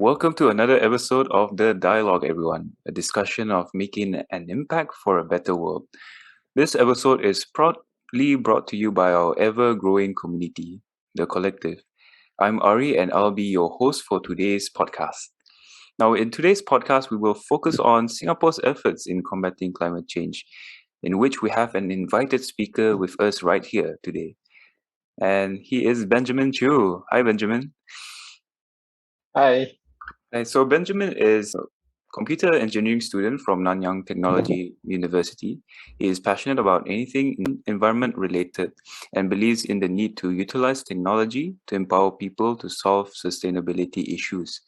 Welcome to another episode of The Dialogue, everyone, a discussion of making an impact for a better world. This episode is proudly brought to you by our ever growing community, The Collective. I'm Ari, and I'll be your host for today's podcast. Now, in today's podcast, we will focus on Singapore's efforts in combating climate change, in which we have an invited speaker with us right here today. And he is Benjamin Chu. Hi, Benjamin. Hi. So Benjamin is a computer engineering student from Nanyang Technology University. He is passionate about anything environment related and believes in the need to utilize technology to empower people to solve sustainability issues.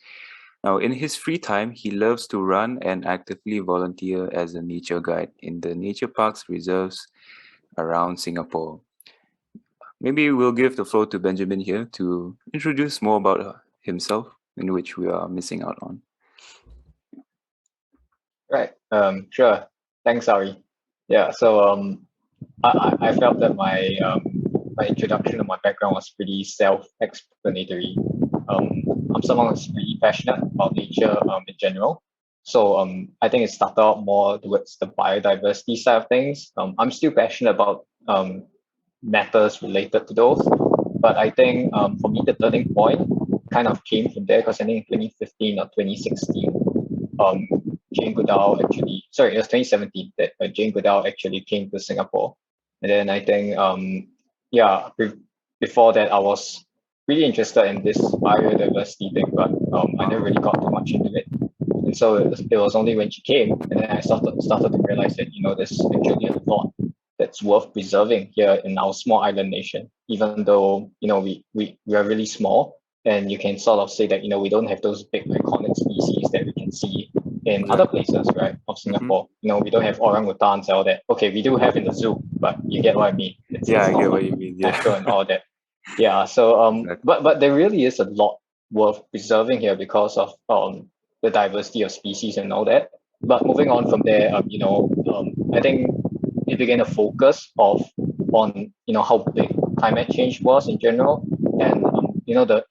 Now, in his free time, he loves to run and actively volunteer as a nature guide in the nature parks reserves around Singapore. Maybe we'll give the floor to Benjamin here to introduce more about himself, in which we are missing out on. Right. Sure. Thanks, Ari. Yeah. So I felt that my introduction and my background was pretty self-explanatory. I'm someone who's really passionate about nature in general. So I think it started out more towards the biodiversity side of things. I'm still passionate about matters related to those, but I think for me the turning point kind of came from there because I think in 2015 or 2016, Jane Goodall actually, sorry, it was 2017 that Jane Goodall actually came to Singapore. And then I think, before that, I was really interested in this biodiversity thing, but I never really got too much into it. And so it was only when she came, and then I started to realize that, there's actually a lot that's worth preserving here in our small island nation, even though, we are really small. And you can sort of say that, we don't have those big iconic species that we can see in other places, right, of Singapore. We don't have orangutans and all that. Okay, we do have in the zoo, but you get what I mean. I get what you mean. Natural and all that. Yeah. So but there really is a lot worth preserving here because of the diversity of species and all that. But moving on from there, I think it began a focus on how big climate change was in general, and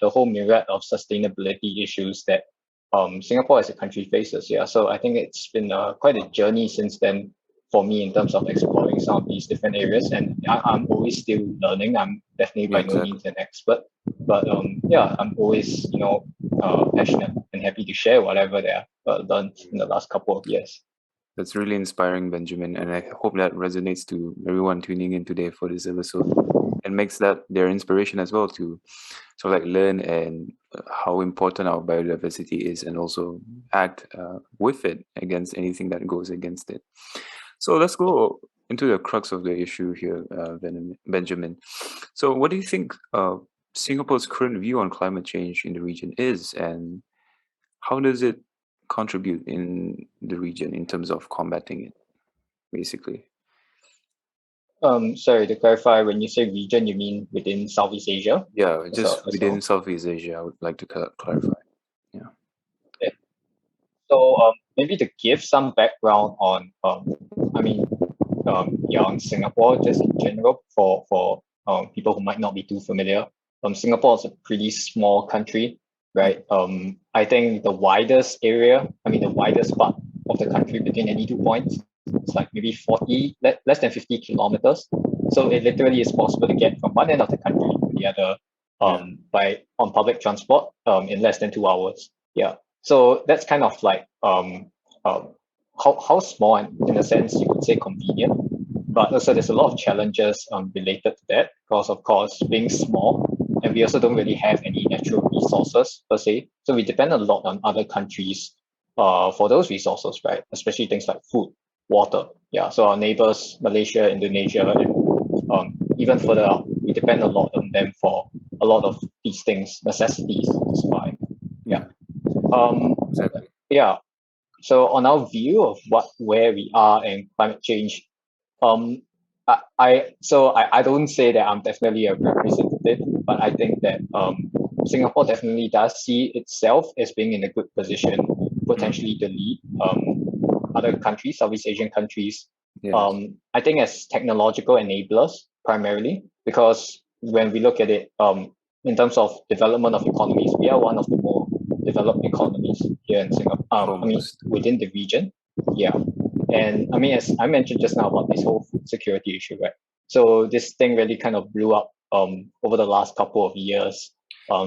the whole myriad of sustainability issues that Singapore as a country faces. Yeah, so I think it's been quite a journey since then for me in terms of exploring some of these different areas, and I'm always still learning. I'm definitely by no means an expert, but I'm always passionate and happy to share whatever that I've learned in the last couple of years. That's really inspiring, Benjamin, and I hope that resonates to everyone tuning in today for this episode, and makes that their inspiration as well to learn and how important our biodiversity is, and also act with it against anything that goes against it. So let's go into the crux of the issue here, Benjamin. So what do you think Singapore's current view on climate change in the region is, and how does it contribute in the region in terms of combating it, basically? Sorry, to clarify, when you say region, you mean within Southeast Asia? Yeah, just within Southeast Asia, I would like to clarify. Yeah. Okay. So maybe to give some background on, on Singapore, just in general, for people who might not be too familiar. Singapore is a pretty small country, right? I think the widest part of the country between any 2 points, it's like maybe less than 50 kilometers. So it literally is possible to get from one end of the country to the other on public transport in less than 2 hours. Yeah. So that's kind of like how small, and in a sense you could say convenient. But also there's a lot of challenges related to that, because of course being small, and we also don't really have any natural resources per se. So we depend a lot on other countries for those resources, right? Especially things like food, water. Yeah. So our neighbors, Malaysia, Indonesia, and even further out, we depend a lot on them for a lot of these things, necessities to survive. Yeah. Exactly. Yeah. So on our view of where we are in climate change, I don't say that I'm definitely a representative, but I think that Singapore definitely does see itself as being in a good position, potentially to lead other countries, Southeast Asian countries. Yes. I think as technological enablers primarily, because when we look at it in terms of development of economies, we are one of the more developed economies here in Singapore. Within the region. Yeah. And I mean, as I mentioned just now about this whole food security issue, right? So this thing really kind of blew up over the last couple of years,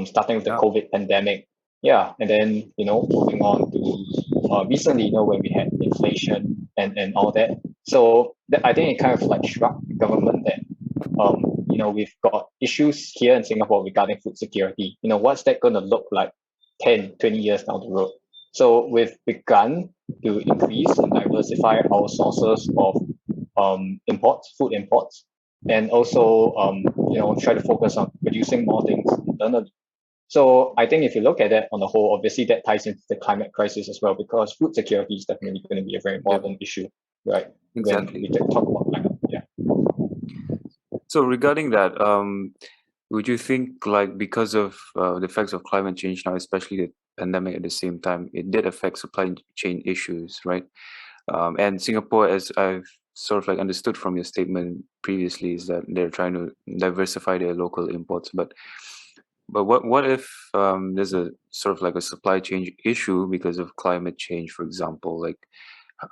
starting with the COVID pandemic. Yeah. And then, moving on to recently, when we had inflation and all that. So I think it kind of like struck the government that we've got issues here in Singapore regarding food security. What's that going to look like 10, 20 years down the road? So we've begun to increase and diversify our sources of food imports, and also try to focus on producing more things internally. So I think if you look at that on the whole, obviously that ties into the climate crisis as well, because food security is definitely going to be a very important issue, right? Exactly. When we talk about climate. Yeah. So regarding that, would you think like because of the effects of climate change now, especially the pandemic at the same time, it did affect supply chain issues, right? And Singapore, as I've sort of like understood from your statement previously, is that they're trying to diversify their local imports. But what if there's a sort of like a supply chain issue because of climate change, for example? Like,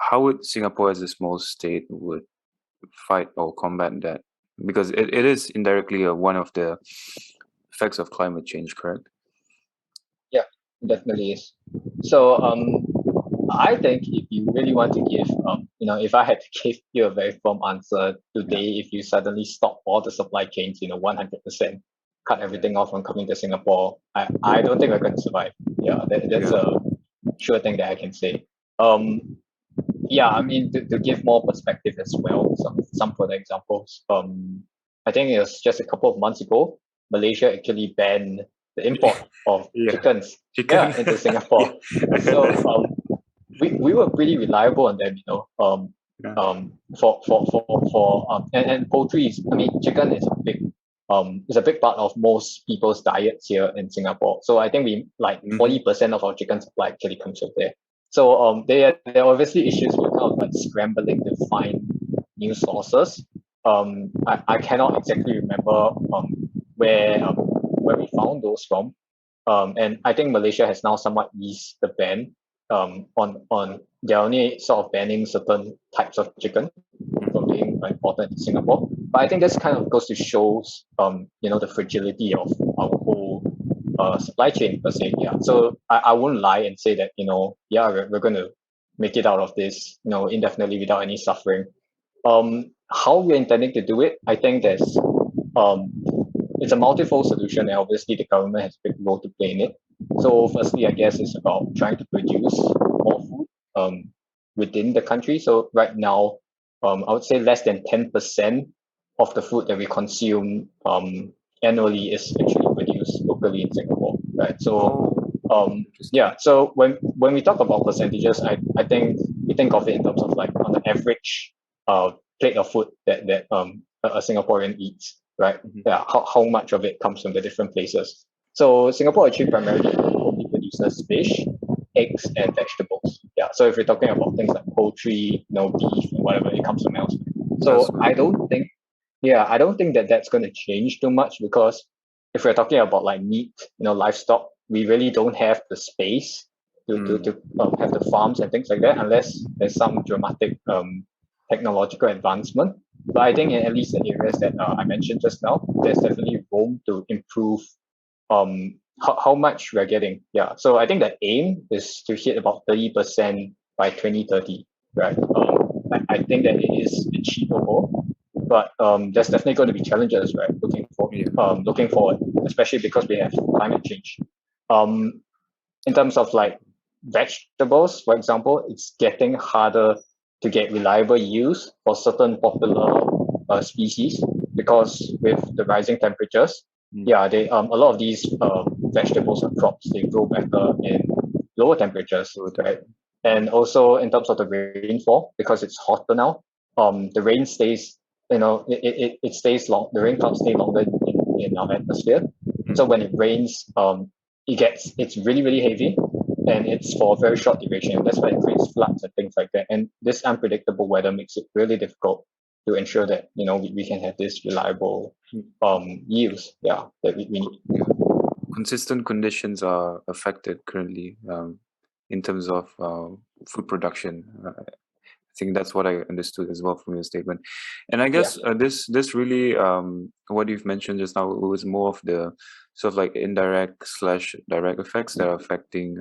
how would Singapore as a small state would fight or combat that? Because it is indirectly one of the effects of climate change, correct? Yeah, definitely is. So I think if you really want to give, if I had to give you a very firm answer today, if you suddenly stop all the supply chains, 100%, cut everything off from coming to Singapore, I don't think we're going to survive. Yeah, that's a sure thing that I can say. Yeah, I mean, to give more perspective as well, some further examples. I think it was just a couple of months ago, Malaysia actually banned the import of chickens into Singapore. So we were pretty reliable on them, and poultry is, I mean, chicken is a big part of most people's diets here in Singapore. So I think we like 40% of our chicken supply actually comes from there. So there are obviously issues with kind of like scrambling to find new sources. I cannot exactly remember where we found those from. And I think Malaysia has now somewhat eased the ban on they're only sort of banning certain types of chicken from being imported in Singapore. But I think this kind of goes to shows the fragility of our whole supply chain per se. Yeah. So I won't lie and say that we're going to make it out of this indefinitely without any suffering. How we're intending to do it, I think it's a multifold solution, and obviously the government has a big role to play in it. So firstly, I guess it's about trying to produce more food within the country. So right now, I would say less than 10% of the food that we consume annually is actually produced locally in Singapore, right? So so when we talk about percentages, I think we think of it in terms of like on the average plate of food that a Singaporean eats, right? Yeah, how much of it comes from the different places. So Singapore actually primarily only produces fish, eggs, and vegetables. Yeah. So if you're talking about things like poultry, beef, whatever, it comes from elsewhere. So I don't think that that's going to change too much, because if we're talking about like meat, livestock, we really don't have the space to have the farms and things like that, unless there's some dramatic technological advancement. But I think in at least the areas that I mentioned just now, there's definitely room to improve how much we're getting. Yeah. So I think the aim is to hit about 30% by 2030, right? I think that it is achievable, but there's definitely going to be challenges, right? Looking forward, especially because we have climate change. In terms of like vegetables, for example, it's getting harder to get reliable use for certain popular species, because with the rising temperatures, they a lot of these vegetables and crops, they grow better in lower temperatures, right? And also in terms of the rainfall, because it's hotter now, the rain stays, it stays long. The rain clouds stay longer in our atmosphere. So when it rains, it's really, really heavy, and it's for a very short duration. That's why it creates floods and things like that. And this unpredictable weather makes it really difficult to ensure that we can have this reliable yields that we need. consistent conditions are affected currently in terms of food production. I think that's what I understood as well from your statement. And I guess this really what you've mentioned just now, it was more of the sort of like indirect slash direct effects that are affecting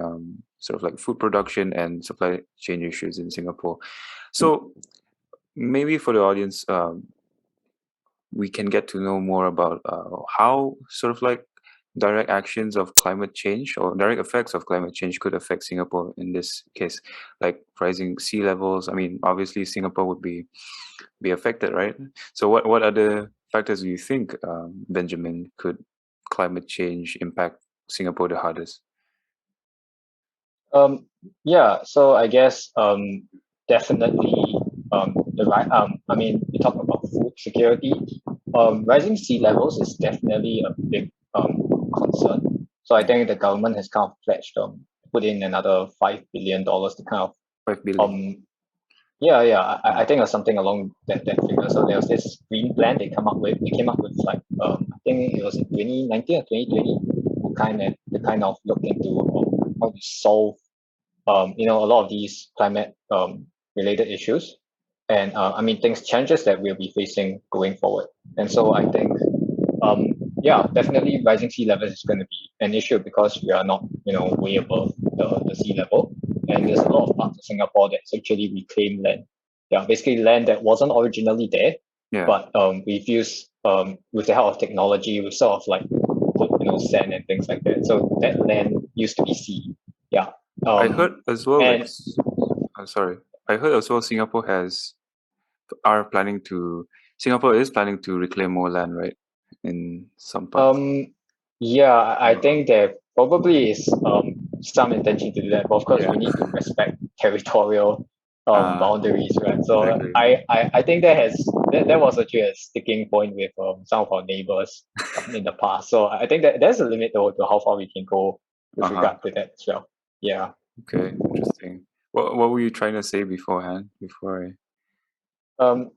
sort of like food production and supply chain issues in Singapore. So maybe for the audience, we can get to know more about how sort of like direct actions of climate change or direct effects of climate change could affect Singapore in this case, like rising sea levels. I mean, obviously Singapore would be affected, right? So what other factors do you think, Benjamin, could climate change impact Singapore the hardest? Yeah, so I guess definitely the right I mean you talk about food security. Rising sea levels is definitely a big concern. So I think the government has kind of pledged put in another $5 billion to kind of 5 billion. I think it was something along that figure. So there was this green plan they came up with like I think it was in 2019 or 2020 to kind of look into how to solve a lot of these climate related issues and I mean things challenges that we'll be facing going forward. And so I think definitely rising sea levels is going to be an issue because we are not way above the sea level, and there's a lot of parts of Singapore that's actually reclaimed land. Yeah, basically land that wasn't originally there, Yeah. but we've used with the help of technology, we sort of like put sand and things like that. So that land used to be sea. Yeah. I heard as well, like, And sorry, I heard as well Singapore Singapore is planning to reclaim more land, right? In some parts. I think there probably is some intention to do that, but of course Yeah. we need to respect territorial boundaries, right? So Exactly. I think that was actually a sticking point with some of our neighbors in the past. So I think that there's a limit though to how far we can go with regard to that as well. Yeah. Okay, interesting. What were you trying to say beforehand? Before I So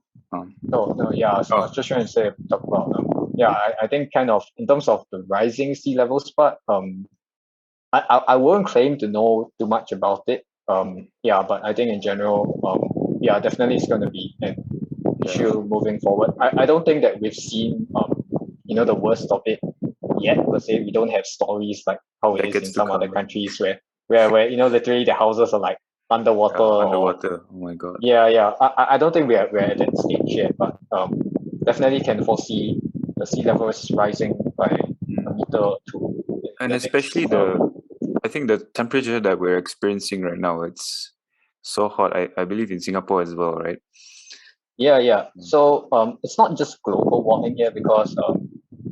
I was just trying to talk about I think kind of in terms of the rising sea levels part, I won't claim to know too much about it. But I think in general, definitely it's going to be an issue moving forward. I don't think that we've seen the worst of it yet per se. We don't have stories like how it is decades in to some other come. countries where literally the houses are like underwater. Underwater. Oh my god. I don't think we're at that stage yet, but definitely can foresee the sea levels rising by a meter or two. And especially I think the temperature that we're experiencing right now, it's so hot. I believe in Singapore as well, right? Yeah. So it's not just global warming here because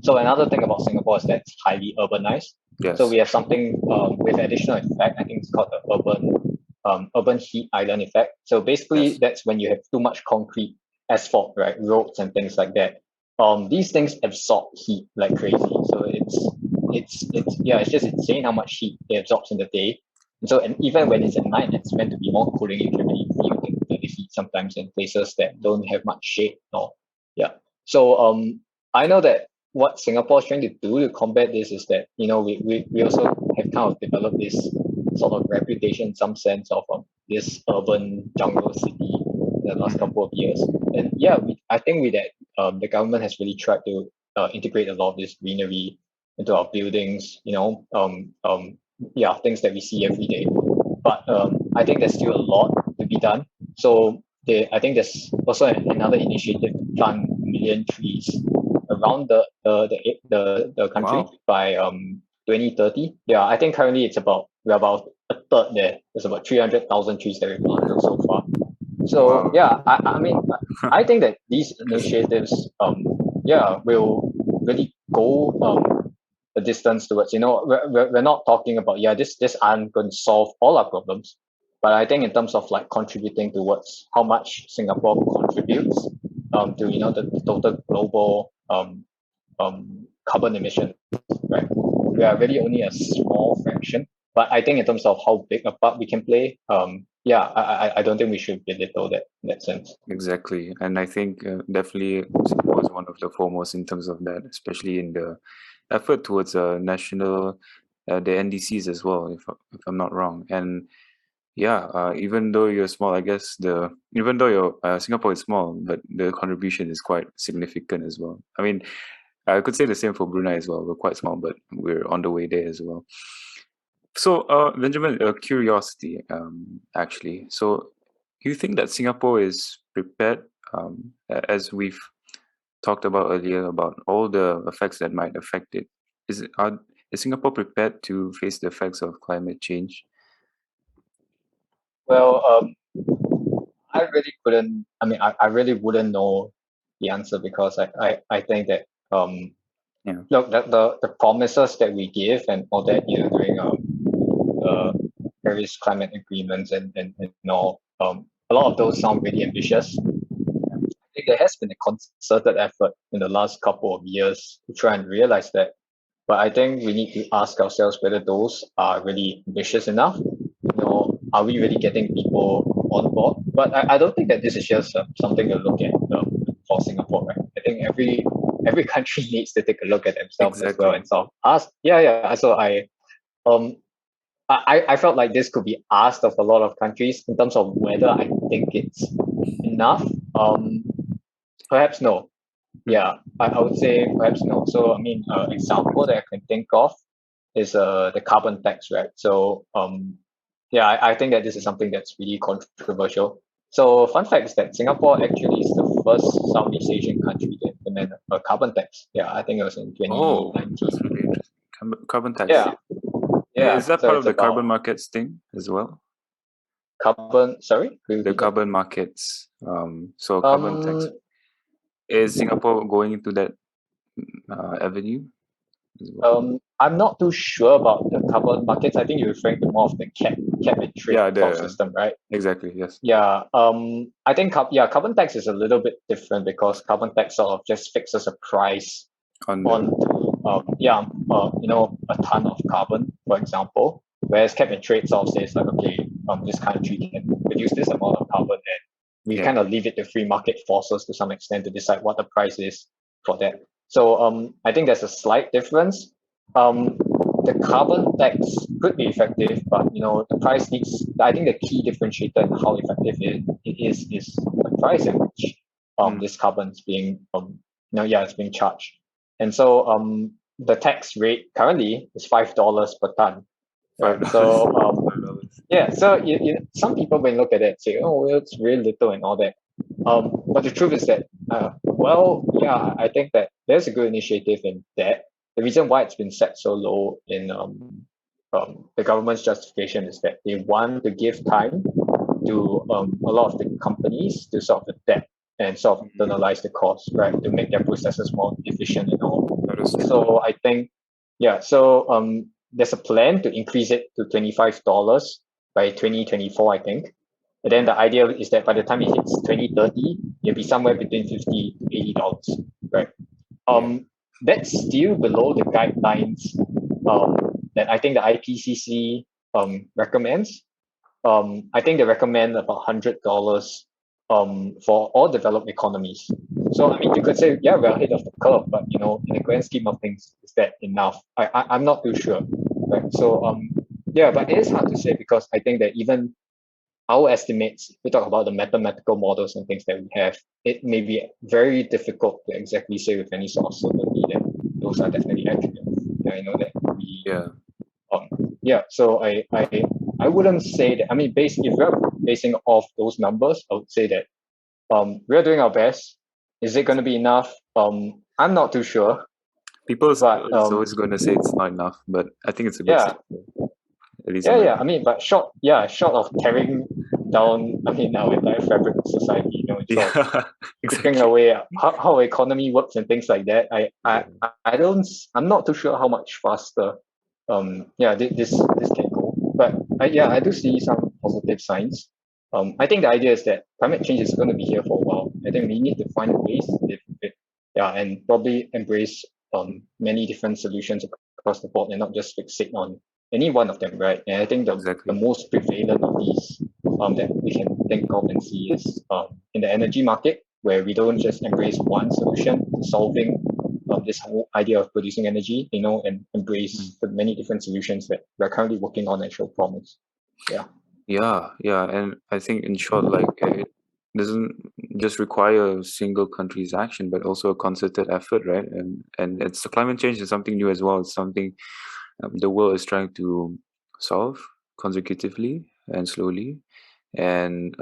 so another thing about Singapore is that it's highly urbanized. Yes. So we have something with additional effect. I think it's called the urban heat island effect. So basically, that's when you have too much concrete, asphalt, right, roads and things like that. These things absorb heat like crazy. So it's just insane how much heat it absorbs in the day. And even when it's at night, it's meant to be more cooling. You can really feel the heat sometimes in places that don't have much shade. So I know that what Singapore is trying to do to combat this is that we also have kind of developed this sort of reputation in some sense of this urban jungle city in the last couple of years. And I think with that the government has really tried to integrate a lot of this greenery into our buildings, things that we see every day. But I think there's still a lot to be done. So I think there's also another initiative to plant 1 million trees around the country by 2030. Yeah, I think currently we're about a third there. There's about 300,000 trees that we've planted so far. So I mean I think that these initiatives will really go a distance towards we're not talking about this aren't going to solve all our problems, but I think in terms of like contributing towards how much Singapore contributes to the total global carbon emission, right? We are really only a small fraction But I think in terms of how big a part we can play, yeah, I don't think we should belittle that in that sense. Exactly, and I think definitely Singapore is one of the foremost in terms of that, especially in the effort towards national, the NDCs as well, if I'm not wrong. And yeah, even though you're small, I guess even though Singapore is small, but the contribution is quite significant as well. I mean, I could say the same for Brunei as well. We're quite small, but we're on the way there as well. So, Benjamin, a curiosity, actually. So, do you think that Singapore is prepared, as we've talked about earlier, about all the effects that might affect it? Is Singapore prepared to face the effects of climate change? Well, I really couldn't. I mean, I really wouldn't know the answer because I think that Yeah. look, the promises that we give and all that, during the Paris climate agreements and all, a lot of those sound really ambitious. I think there has been a concerted effort in the last couple of years to try and realize that. But I think we need to ask ourselves whether those are really ambitious enough. Are we really getting people on board? But I don't think that this is just something to look at for Singapore, right? I think every country needs to take a look at themselves as well Exactly. and sort of ask. Yeah. So um I felt like this could be asked of a lot of countries in terms of whether I think it's enough. Perhaps no. Mhm. Yeah, I would say perhaps no. So I mean, example that I can think of is the carbon tax, right? So yeah, I think that this is something that's really controversial. So fun fact is that Singapore actually is the first Southeast Asian country to implement a carbon tax. Yeah, I think it was in Oh, that's 2019. really interesting. Carbon tax. Yeah, Is yeah. that So part of it's the about carbon markets thing as well? carbon. Sorry, could you The repeat that? carbon markets. So carbon tax. Um, Is Singapore going into that avenue as well? I'm not too sure about the carbon markets. I think you're referring to more of the cap and trade Yeah, sort of the system, right? exactly, yes. Yeah, I think carbon tax is a little bit different because carbon tax sort of just fixes a price On the on a ton of carbon, for example. Whereas cap and trade sort of says like, okay, this country can produce this amount of carbon, and we yeah. kind of leave it to free market forces to some extent to decide what the price is for that. So I think there's a slight difference. The carbon tax could be effective, but the price needs. I think the key differentiator in how effective it is the price at which Mm, this carbon is being it's being charged. And so the tax rate currently is $5 per ton, right? $5. So $5. yeah, so some people when look at it say, oh, well, it's really little and all that. But the truth is that, well, yeah, I think that there's a good initiative in that. The reason why it's been set so low in the government's justification is that they want to give time to a lot of the companies to sort of adapt and sort of Mm, internalize the cost, right, to make their processes more efficient and all. that is true. So I think, yeah, so there's a plan to increase it to $25 by 2024, I think. And then Mm, the idea is that by the time it hits 2030, it'll be somewhere between $50 to $80, right? yeah. Um, that's still below the guidelines um, that I think the IPCC recommends. I think they recommend about $100 for all developed economies. So I mean, you could say, yeah, we're ahead of the curve, but in the grand scheme of things, is that enough? I'm not too sure, right? So yeah, but it is hard to say because I think that even our estimates, we talk about the mathematical models and things that we have, it may be very difficult to exactly say with any sort of certainty that those are definitely accurate. Yeah, I know that we Yeah. um, yeah, so I wouldn't say that. I mean, if we're basing off those numbers, I would say that we're doing our best. Is it going to be enough? I'm not too sure, People but is always going to say it's not enough, but I think it's a good yeah, step, at least in my yeah. I opinion. mean, but short of tearing down, I mean, our entire fabric of society, it's sort of Yeah, chipping exactly. away at how economy works and things like that. Yeah. I don't. I'm not too sure how much faster. Yeah, this can go. But I do see some positive signs. I think the idea is that climate change is going to be here for a while. I think we need to find ways to live with it. Yeah, and probably embrace many different solutions across the board and not just fixate on any one of them, right? And I think the most prevalent of these that we can think of and see is in the energy market, where we don't just embrace one solution to solving this whole idea of producing energy, and embrace the many different solutions that we're currently working on and show promise. Yeah. Yeah, and I think in short, like it doesn't just require a single country's action, but also a concerted effort, right? And it's climate change is something new as well. It's something the world is trying to solve consecutively and slowly, and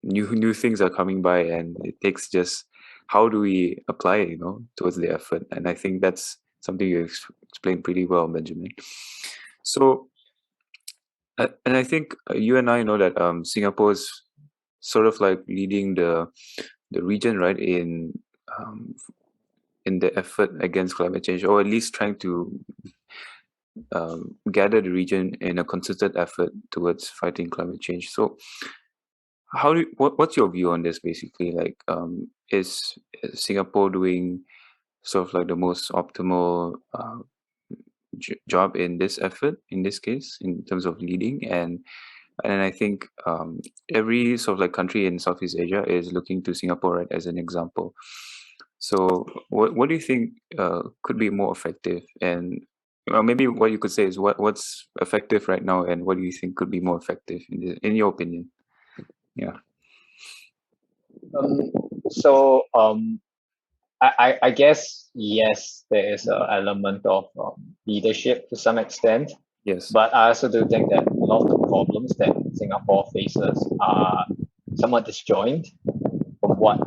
new things are coming by, and it takes just how do we apply it, towards the effort. And I think that's something you explained pretty well, Benjamin. So. And I think you and I know that Singapore is sort of like leading the region, right, in the effort against climate change, or at least trying to gather the region in a concerted effort towards fighting climate change. So, what's your view on this? Basically, like, is Singapore doing sort of like the most optimal job in this effort, in this case, in terms of leading? And I think every sort of like country in Southeast Asia is looking to Singapore, right, as an example. So what do you think could be more effective? And maybe what you could say is what's effective right now, and what do you think could be more effective in your opinion? Yeah. I guess, yes, there is an element of leadership to some extent. Yes. But I also do think that a lot of the problems that Singapore faces are somewhat disjoint from what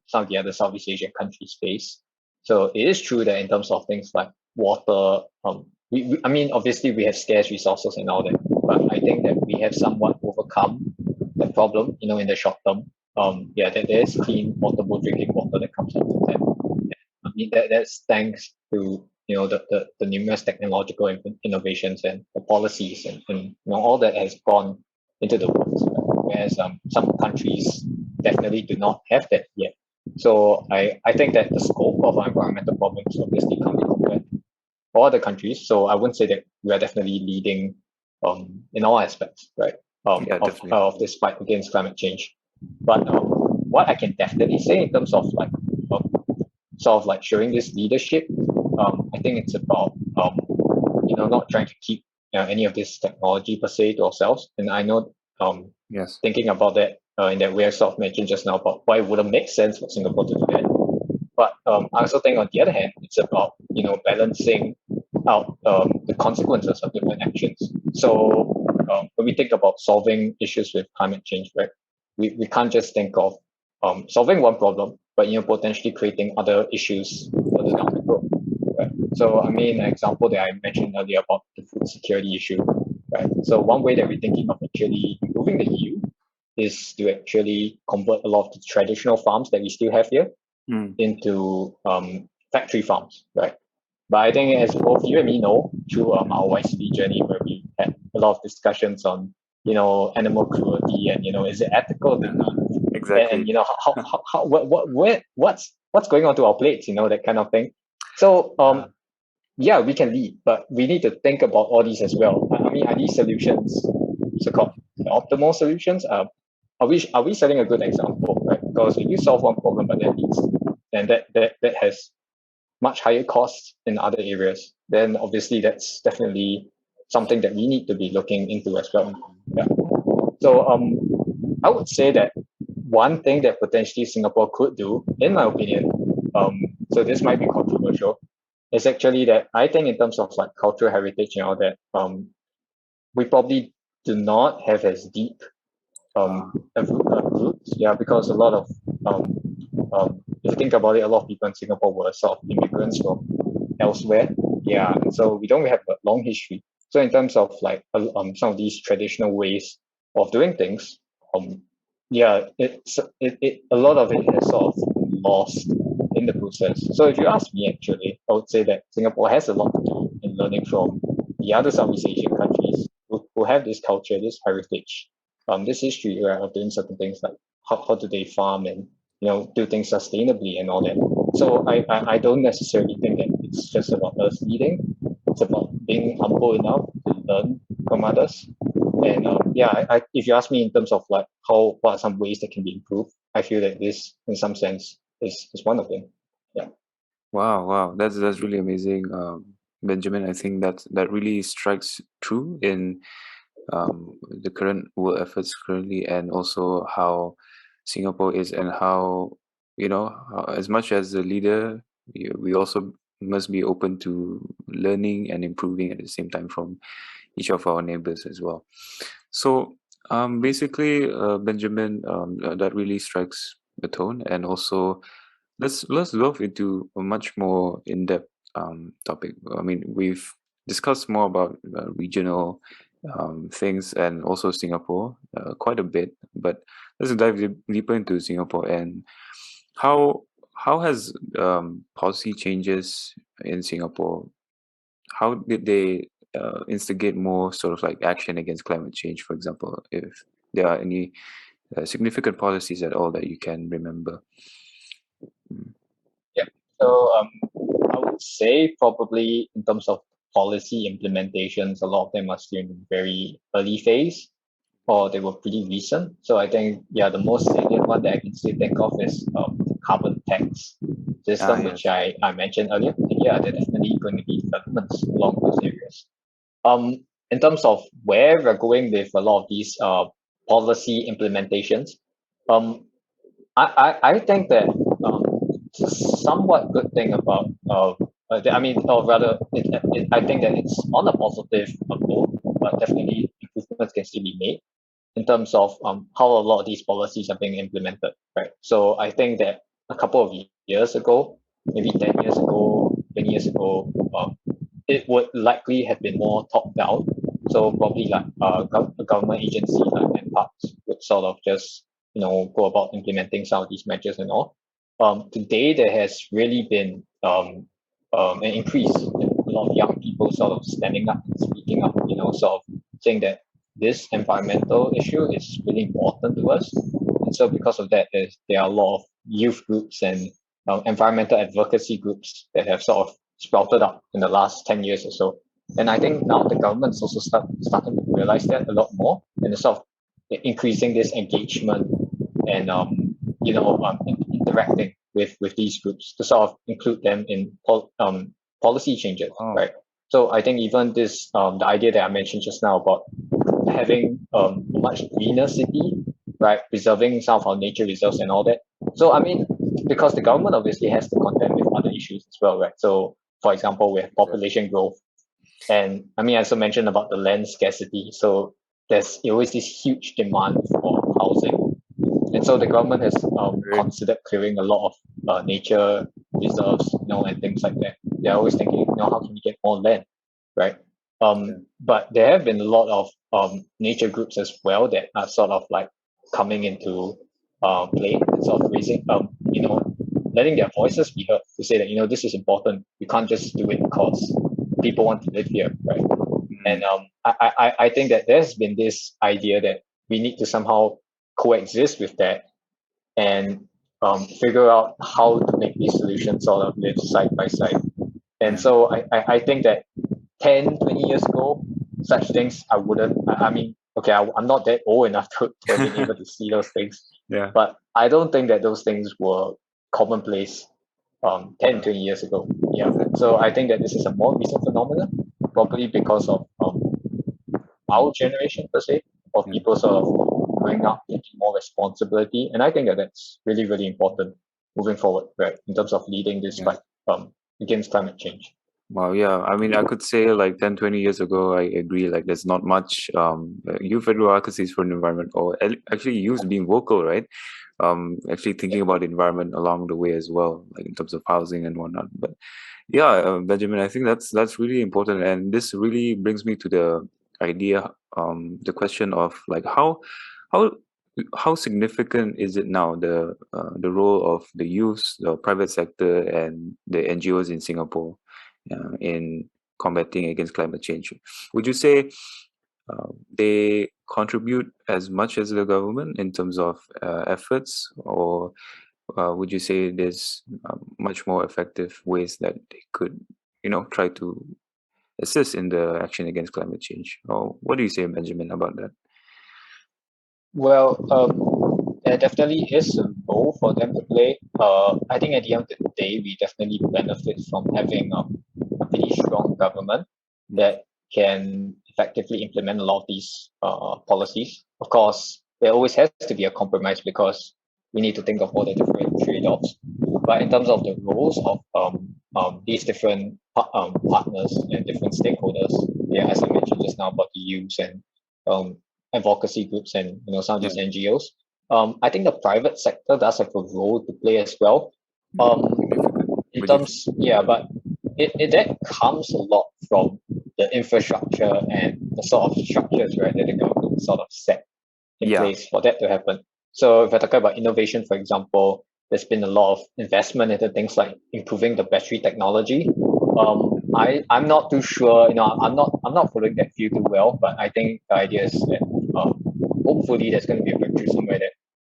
some of the other Southeast Asian countries face. So it is true that in terms of things like water, I mean, obviously we have scarce resources and all that, but I think that we have somewhat overcome the problem, in the short term. There is clean, potable drinking water that comes out of that. I mean, that's thanks to the numerous technological innovations and the policies and all that has gone into the works. Whereas some countries definitely do not have that yet. So I think that the scope of our environmental problems obviously can't be compared to other countries. So I wouldn't say that we are definitely leading in all aspects, right? Of this fight against climate change. But what I can definitely say in terms of like sort of like showing this leadership, I think it's about not trying to keep any of this technology per se to ourselves. And I know yes, thinking about that in that way I sort of mentioned just now about why it wouldn't make sense for Singapore to do that. But I also think on the other hand, it's about balancing out the consequences of different actions. So when we think about solving issues with climate change, right, we can't just think of solving one problem, but potentially creating other issues further down the road. Right? So I mean, an example that I mentioned earlier about the food security issue, right? So one way that we're thinking of actually improving the EU is to actually convert a lot of the traditional farms that we still have here into factory farms, right? But I think as both you and me know, through our YCD journey, where we had a lot of discussions on animal cruelty and is it ethical to exactly, and what's going on to our plates, that kind of thing. So yeah, we can lead, but we need to think about all these as well. I mean, are these solutions so-called optimal solutions? Are we setting a good example, right? Because if you solve one problem but then that has much higher costs in other areas, then obviously that's definitely something that we need to be looking into as well. Yeah. So I would say that one thing that potentially Singapore could do, in my opinion, so this might be controversial, is actually that I think in terms of like cultural heritage and all that, we probably do not have as deep roots. Yeah, because a lot of if you think about it, a lot of people in Singapore were sort of immigrants from elsewhere. Yeah, and so we don't have a long history. So in terms of like some of these traditional ways of doing things, yeah, a lot of it has sort of lost in the process. So if you ask me, actually, I would say that Singapore has a lot to do in learning from the other Southeast Asian countries who have this culture, this heritage, this history, right, of doing certain things like how do they farm and do things sustainably and all that. So I don't necessarily think that it's just about us leading, it's about being humble enough to learn from others. And if you ask me in terms of like what are some ways that can be improved, I feel that this, in some sense, is one of them. Yeah. Wow, that's really amazing, Benjamin. I think that really strikes true in the current world efforts currently, and also how Singapore is, and how, as much as a leader, we also must be open to learning and improving at the same time from each of our neighbors as well. So basically, Benjamin, that really strikes the tone, and also let's delve into a much more in-depth topic. I mean, we've discussed more about regional things, and also Singapore quite a bit, but let's dive deeper into Singapore, and how has policy changes in Singapore, how did they instigate more sort of like action against climate change, for example, if there are any significant policies at all that you can remember? Yeah. So I would say probably in terms of policy implementations, a lot of them are still in very early phase, or they were pretty recent. So I think the most salient one that I can still think of is carbon tax system, Yes. which I mentioned earlier. And yeah, there are definitely going to be developments along those areas. In terms of where we're going with a lot of these policy implementations, um, I think that it's a somewhat good thing about I mean, or rather, I think that it's on a positive note, but definitely improvements can still be made in terms of how a lot of these policies are being implemented, right? So I think that a couple of years ago, maybe 10 years ago, 20 years ago, it would likely have been more top down. So probably like a government agency like NParks would sort of just go about implementing some of these measures and all. Today there has really been an increase in a lot of young people sort of standing up and speaking up, sort of saying that this environmental issue is really important to us. And so because of that, there are a lot of youth groups and environmental advocacy groups that have sort of sprouted up in the last 10 years or so. And I think now the government's also starting to realize that a lot more, and it's sort of increasing this engagement and interacting with these groups to sort of include them in policy changes, right? So I think even this the idea that I mentioned just now about having a much greener city, right, preserving some of our nature reserves and all that. So I mean, because the government obviously has to contend with other issues as well, right? So for example, we have population growth, and I mean, I also mentioned about the land scarcity. So there's always this huge demand for housing, and so the government has considered clearing a lot of nature reserves, and things like that. They're always thinking, how can we get more land, right? But there have been a lot of nature groups as well that are sort of like coming into play and sort of raising, letting their voices be heard to say that, this is important. We can't just do it because people want to live here, right? And I think that there's been this idea that we need to somehow coexist with that and figure out how to make these solutions sort of live side by side. And so I think that 10, 20 years ago, such things I wouldn't, I mean, okay, I'm not that old enough to have been able to see those things. Yeah. But I don't think that those things were commonplace 10, 20 years ago. Yeah. So I think that this is a more recent phenomenon, probably because of our generation per se, of people sort of growing up, taking more responsibility. And I think that that's really, really important moving forward, right, in terms of leading this fight against climate change. Wow, yeah. I mean, I could say like 10, 20 years ago, I agree, like there's not much youth advocacies for the environment, or actually youth being vocal, right? Actually thinking about the environment along the way as well, like in terms of housing and whatnot. But yeah, Benjamin, I think that's really important. And this really brings me to the idea, the question of like how how significant is it now, the role of the youth, the private sector, and the NGOs in Singapore in combating against climate change? Would you say they contribute as much as the government in terms of efforts, or would you say there's much more effective ways that they could, try to assist in the action against climate change? Or what do you say, Benjamin, about that? Well, there definitely is a role for them to play. I think at the end of the day, we definitely benefit from having a pretty strong government that can effectively implement a lot of these policies. Of course, there always has to be a compromise because we need to think of all the different trade-offs. But in terms of the roles of these different partners and different stakeholders, yeah, as I mentioned just now about the youths and um, advocacy groups and some of these NGOs. I think the private sector does have a role to play as well. In terms, yeah, but that comes a lot from the infrastructure and the sort of structures, right, that the government sort of set in place for that to happen. So if I talk about innovation, for example, there's been a lot of investment into things like improving the battery technology. I'm not too sure, I'm not following that field too well, but I think the idea is that hopefully there's going to be a breakthrough somewhere that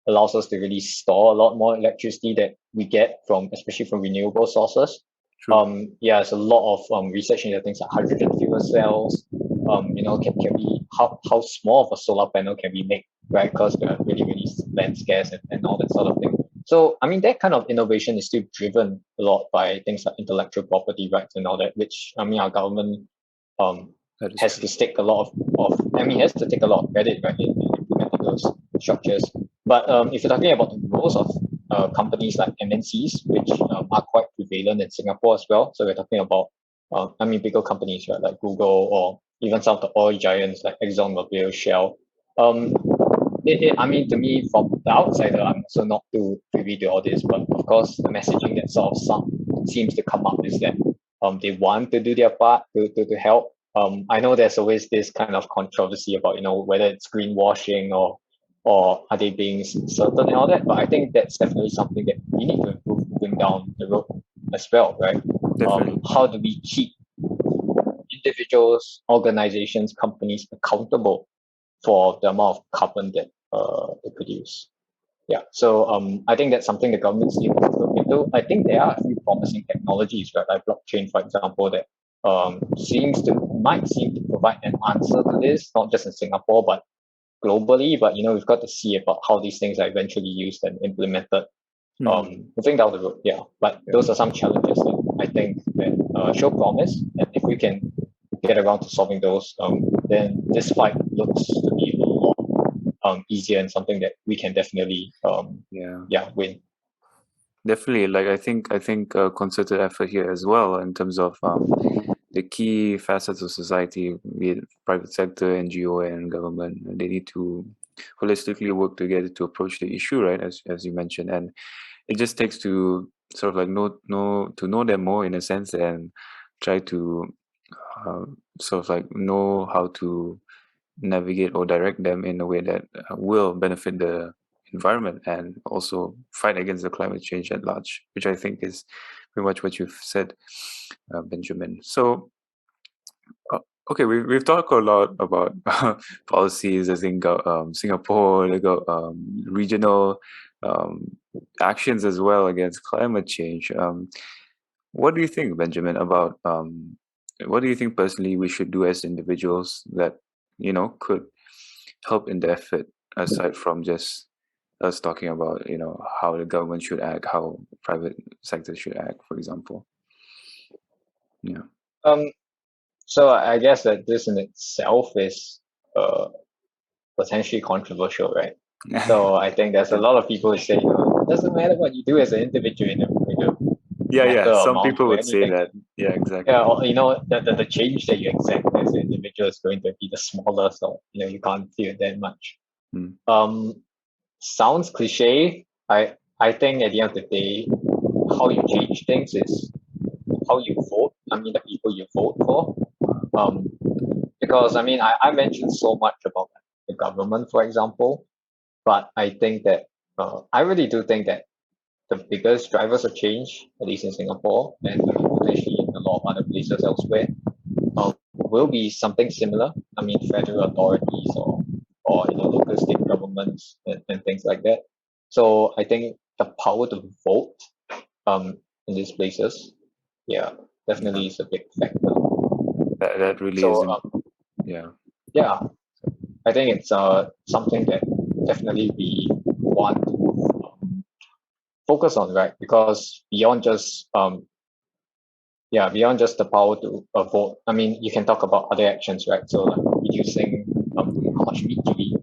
allows us to really store a lot more electricity that we get from, especially from renewable sources. Yeah, there's a lot of research into things like hydrogen fuel cells. Can we how small of a solar panel can we make, right? Because they're really land scarce and all that sort of thing. So I mean that kind of innovation is still driven a lot by things like intellectual property rights and all that, which I mean our government has to take a lot has to take a lot of credit, right, in implementing those structures. But if you're talking about the roles of companies like MNCs, which are quite prevalent in Singapore as well. So we're talking about bigger companies, right, like Google or even some of the oil giants like ExxonMobil, Shell. To me, from the outsider, I'm also not too privy to all this, but of course, the messaging that sort of seems to come up is that they want to do their part to help. I know there's always this kind of controversy about whether it's greenwashing or are they being certain and all that, but I think that's definitely something that we need to improve moving down the road as well, right? How do we keep individuals, organizations, companies accountable for the amount of carbon that they produce? Yeah, so I think that's something the government needs to look into. I think there are a few promising technologies, right, like blockchain, for example, that might seem to provide an answer to this, not just in Singapore but globally. But we've got to see about how these things are eventually used and implemented. Moving down the road, yeah. But those are some challenges that I think that show promise, and if we can get around to solving those, then this fight looks to be a lot easier and something that we can definitely win. Definitely, like I think concerted effort here as well in terms of the key facets of society, be it private sector, NGO, and government. They need to holistically work together to approach the issue, right? As you mentioned, and it just takes to sort of like know them more in a sense and try to sort of like know how to navigate or direct them in a way that will benefit the environment and also fight against the climate change at large, which I think is pretty much what you've said, Benjamin. So, okay, we've talked a lot about policies. I think Singapore, they got regional actions as well against climate change. What do you think, Benjamin, about what do you think personally we should do as individuals that could help in the effort, aside from just us talking about how the government should act, how private sector should act, for example? Yeah. So I guess that this in itself is potentially controversial, right? So I think there's a lot of people who say, it doesn't matter what you do as an individual in Some people would say that. Yeah, exactly. Yeah, or, the change that you exact as an individual is going to be the smaller, so you can't feel it that much. Sounds cliche. I think at the end of the day, how you change things is how you vote. The people you vote for. Because I mentioned so much about the government, for example, but I think that I really do think that the biggest drivers of change, at least in Singapore and potentially in a lot of other places elsewhere, will be something similar. Federal authorities or local state governments and things like that. So I think the power to vote in these places, definitely is a big factor. That really is, So yeah. yeah, I think it's something that definitely we want to focus on, right? Because beyond just beyond just the power to vote, I mean, you can talk about other actions, right? So like reducing how much meat you eat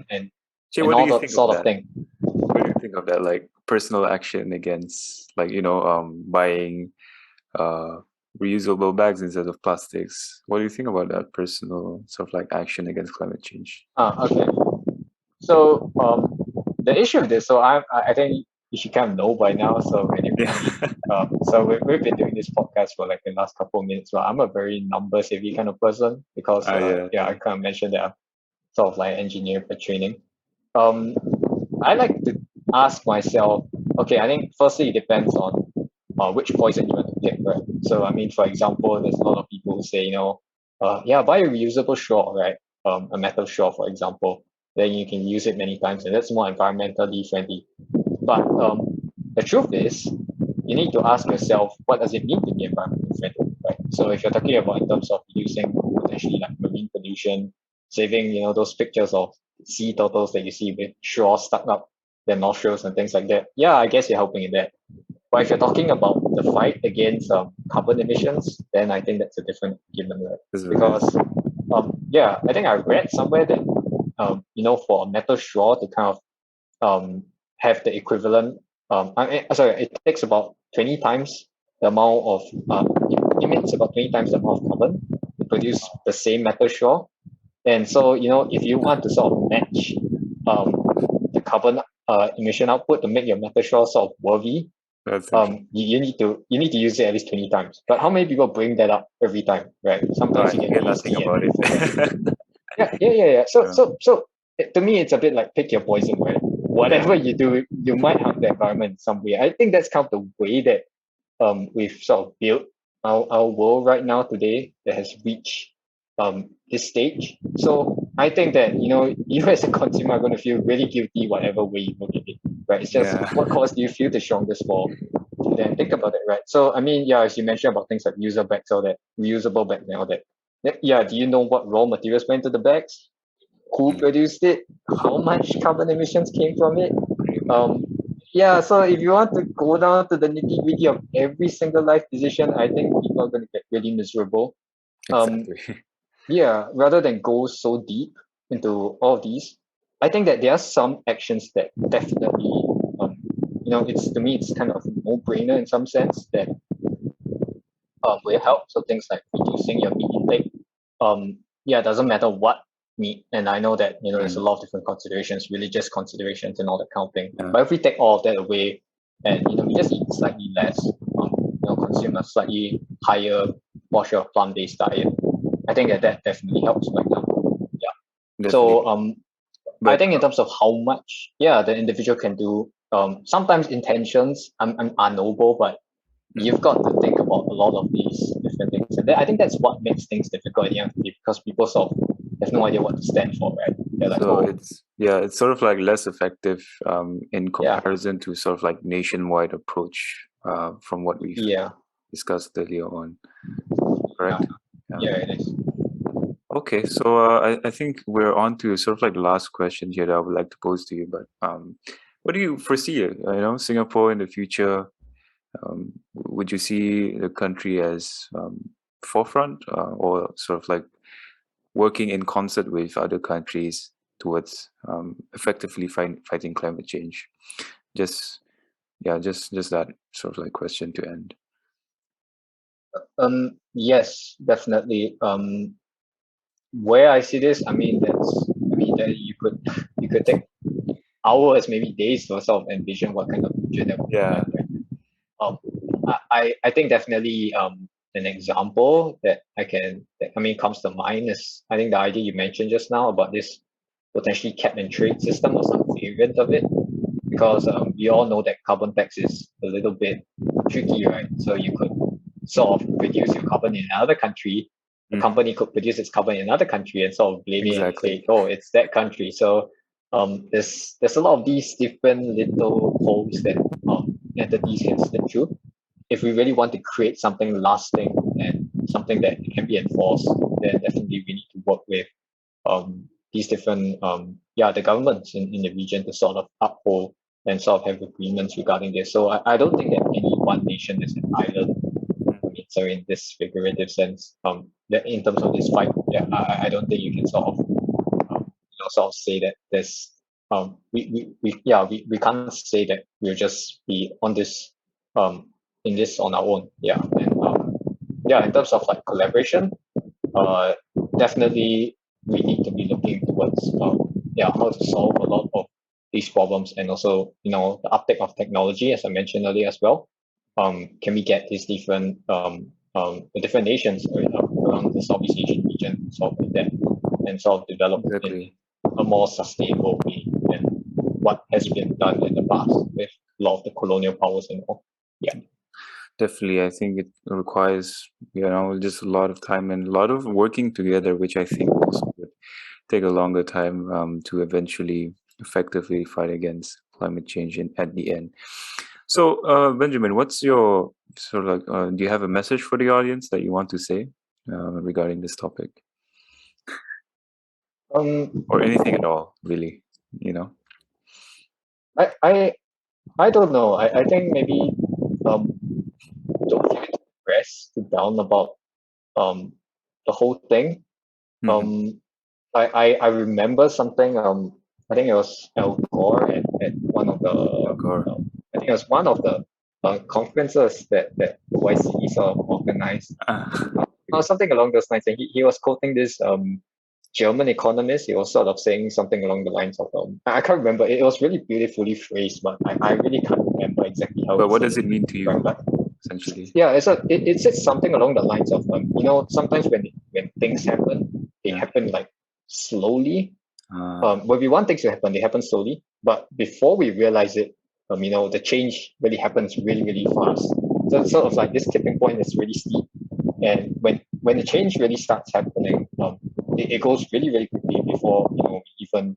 and Jay, and what do all you that think of sort of that? thing. What do you think of that? Like personal action against, like, buying reusable bags instead of plastics. What do you think about that personal sort of like action against climate change? Okay. So the issue of this, so I think you should kind of know by now. So when you Yeah. so we've been doing this podcast for like the last couple of minutes. So I'm a very numbers heavy kind of person because Yeah. I kind of mentioned that I'm sort of like engineer by training. Um, I like to ask myself, okay, I think firstly it depends on which poison you want to pick, right? So I mean, for example, there's a lot of people who say, buy a reusable straw, right? A metal straw, for example, then you can use it many times, and that's more environmentally friendly. But the truth is, you need to ask yourself, what does it mean to be environmentally friendly, right? So if you're talking about in terms of reducing potentially like marine pollution, saving, those pictures of sea turtles that you see with straws stuck up their nostrils and things like that, yeah, I guess you're helping in that. But if you're talking about the fight against carbon emissions, then I think that's a different argument, right? This is Because I think I read somewhere that for a metal straw to kind of have the equivalent it takes about 20 times the amount of it emits about 20 times the amount of carbon to produce the same metal straw. And so, if you want to sort of match um, the carbon emission output to make your metal straw sort of worthy, that's interesting. you need to use it at least 20 times. But how many people bring that up every time, right? Sometimes I you get hear nothing hasty and about it. forget. Yeah. So Yeah. to me, it's a bit like pick your poison, right? Whatever you do, you might harm the environment in some way. I think that's kind of the way that we've sort of built our world right now today that has reached this stage. So I think that you as a consumer are going to feel really guilty whatever way you look at it, right? It's just Yeah. what cause do you feel the strongest for? Then think about it, right? So I mean, yeah, as you mentioned about things like user bags, all that, reusable bags and all that. Yeah, do you know what raw materials went into the bags? Who Mm, produced it? How much carbon emissions came from it? pretty much. Um, yeah, so if you want to go down to the nitty gritty of every single life decision, I think people are going to get really miserable. Um, Exactly. yeah, rather than go so deep into all of these, I think that there are some actions that definitely, um, it's to me, it's kind of no-brainer in some sense that will help. So things like reducing your meat intake. It doesn't matter what meat, and I know that there's a Mm, lot of different considerations, religious considerations, and all that kind of thing. yeah. But if we take all of that away, and we just eat slightly less, consume a slightly higher portion of plant-based diet, I think that definitely helps right now. Yeah. So Definitely. I But think in terms of how much, the individual can do. Sometimes intentions are noble, but you've got to think about a lot of these different things. And I think that's what makes things difficult at the end of the day, because people sort of have no idea what to stand for, right? They're like, so it's sort of like less effective in yeah, comparison to sort of like nationwide approach from what we've yeah, discussed earlier on. yeah, Correct? Yeah. yeah, it is. Okay, so I think we're on to sort of like the last question here that I would like to pose to you. But what do you foresee, Singapore in the future? Would you see the country as forefront or sort of like working in concert with other countries towards effectively fighting climate change? Just just that sort of like question to end. Yes, definitely. Where I see this, that you could take hours, maybe days to sort of envision what kind of future that would look like. Yeah. Right? Um, I think definitely an example that comes to mind is, I think, the idea you mentioned just now about this potentially cap and trade system or some variant of it, because we all know that carbon tax is a little bit tricky, right? So you could sort of produce your carbon in another country. A Mm, company could produce its carbon in another country and sort of blame it and exactly. say, oh, it's that country. So there's a lot of these different little holes that entities can slip through if we really want to create something lasting and something that can be enforced, then definitely we need to work with these different the governments in the region to sort of uphold and sort of have agreements regarding this. So I don't think that any one nation is an island. I mean, sorry, in this figurative sense, that in terms of this fight, I don't think you can sort of sort of say that there's we can't say that we'll just be on this in this on our own. In terms of like collaboration, definitely we need to be looking towards how to solve a lot of these problems, and also the uptake of technology, as I mentioned earlier as well. Can we get these different the different nations around the Southeast Asian region sort of adapt and sort of develop in a more sustainable way than what has been done in the past with a lot of the colonial powers and all. Yeah. Definitely, I think it requires just a lot of time and a lot of working together, which I think also would take a longer time to eventually effectively fight against climate change at the end. So, Benjamin, what's your sort of like? Do you have a message for the audience that you want to say regarding this topic, or anything at all, really? I don't know. I think maybe don't feel depressed, too down about the whole thing. I remember something. I think it was Al Gore at one of the. I think it was one of the conferences that YCE sort of organized. Something along those lines. And he was quoting this German economist. He was sort of saying something along the lines of I can't remember. It was really beautifully phrased, but I really can't remember exactly how. But what does it mean to you? Essentially, it said something along the lines of sometimes when things happen, they happen like slowly. When we want things to happen, they happen slowly, but before we realize it, the change really happens really, really fast. So it's sort of like this tipping point is really steep, and when the change really starts happening, it goes really, really quickly before we even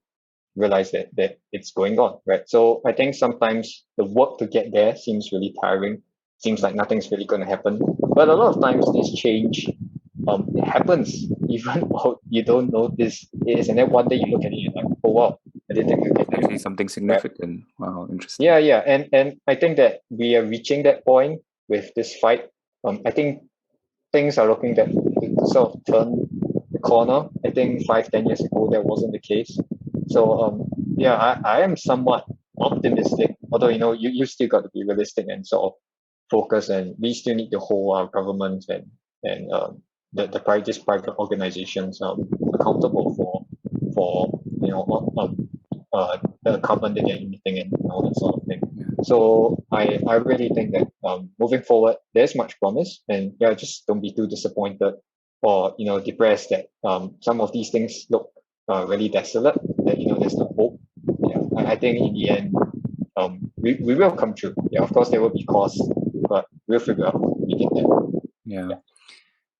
realize that it's going on, right? So I think sometimes the work to get there seems really tiring. Seems like nothing's really going to happen, but a lot of times this change it happens even while you don't notice it is, and then one day you look at it, you're like, oh wow, I didn't think it actually be something significant. Right? Wow, interesting. Yeah, and I think that we are reaching that point with this fight. I think things are looking to sort of turn the corner. I think 5-10 years ago that wasn't the case. So I am somewhat optimistic, although you still got to be realistic and sort of focus, and we still need to hold our governments and the private organizations accountable for the carbon that they're emitting and all that sort of thing. So I really think that moving forward there's much promise, and just don't be too disappointed or depressed that some of these things look really desolate, that there's no hope. I think in the end we will come through. Of course there will be costs, but we'll figure out we get there.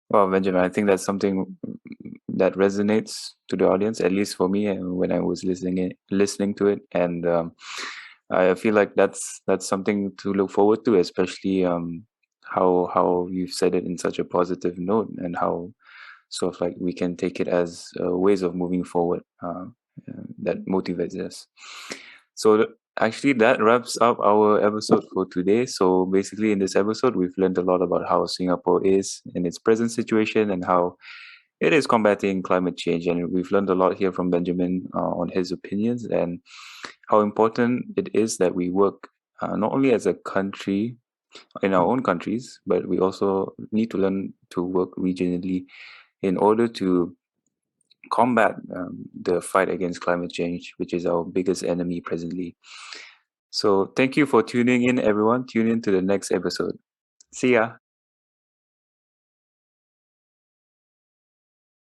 Well, Benjamin, I think that's something that resonates to the audience, at least for me, when I was listening to it, and I feel like that's something to look forward to, especially how you've said it in such a positive note, and how sort of like we can take it as ways of moving forward that motivates us. So actually, that wraps up our episode for today. So basically, in this episode, we've learned a lot about how Singapore is in its present situation and how it is combating climate change. And we've learned a lot here from Benjamin on his opinions and how important it is that we work not only as a country in our own countries, but we also need to learn to work regionally in order to combat the fight against climate change, which is our biggest enemy presently. So thank you for tuning in, everyone. Tune in to the next episode. See ya.